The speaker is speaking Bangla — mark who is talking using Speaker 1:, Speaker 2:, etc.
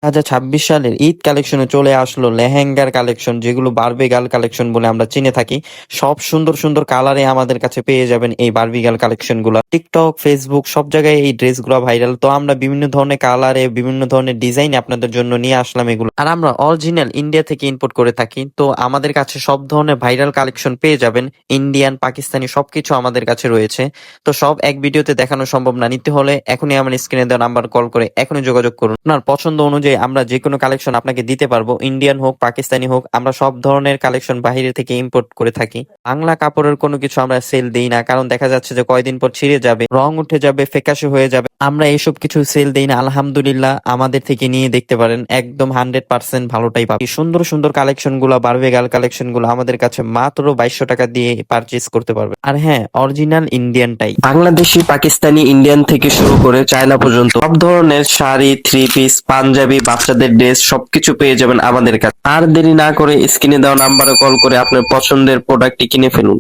Speaker 1: 2026 সালের ঈদ কালেকশনে চলে আসলো লেহেঙ্গার কালেকশন, যেগুলো বারবি গার্ল কালেকশন বলে আমরা চিনে থাকি। সব সুন্দর সুন্দর কালারে আমাদের কাছে পেয়ে যাবেন এই বারবি গার্ল কালেকশন গুলা। টিকটক, ফেসবুক সব জায়গায় এই ড্রেস গুলা ভাইরাল। তো আমরা বিভিন্ন ধরনের কালারে, বিভিন্ন ধরনের ডিজাইন আপনাদের জন্য নিয়ে আসলাম এগুলো। আর আমরা অরিজিনাল ইন্ডিয়া থেকে ইম্পোর্ট করে থাকি। তো আমাদের কাছে সব ধরনের ভাইরাল কালেকশন পেয়ে যাবেন। ইন্ডিয়ান, পাকিস্তানি সবকিছু আমাদের কাছে রয়েছে। তো সব এক ভিডিওতে দেখানো সম্ভব না। নিতে হলে এখনই আমার স্ক্রিনে দেওয়া নাম্বার কল করে এখনই যোগাযোগ করুন। আপনার পছন্দ অনুযায়ী আমরা যে কোনো কালেকশন আপনাকে দিতে পারবো। ইন্ডিয়ান হোক, পাকিস্তানি হোক, আমরা সব ধরনের কালেকশন বাইরে থেকে ইম্পোর্ট করে থাকি। বাংলা কাপড়ের কোনো কিছু আমরা সেল দিই না, কারণ দেখা যাচ্ছে যে কয়দিন পর ছিঁড়ে যাবে, রং উঠে যাবে, ফ্যাকাশে হয়ে যাবে। আমরা এসব কিছু সেল দেই না। আলহামদুলিল্লাহ, আমাদের থেকে নিয়ে দেখতে পারেন, একদম 100% ভালোটাই পাবেন। এই সুন্দর সুন্দর কালেকশন গুলা, বারবি গার্ল কালেকশন গুলো আমাদের কাছে মাত্র 2200 টাকা দিয়ে পারচেজ করতে পারবে। আর হ্যাঁ, অরিজিনাল ইন্ডিয়ানটাই। বাংলাদেশি, পাকিস্তানি, ইন্ডিয়ান থেকে শুরু করে চায়না পর্যন্ত সব ধরনের শাড়ি, থ্রি পিস, পাঞ্জাবি, বাচ্চাদের ড্রেস সবকিছু পেয়ে যাবেন আমাদের কাছে। আর দেরি না করে স্ক্রিনে দেওয়া নাম্বারে কল করে আপনার পছন্দের প্রোডাক্টটি কিনে ফেলুন।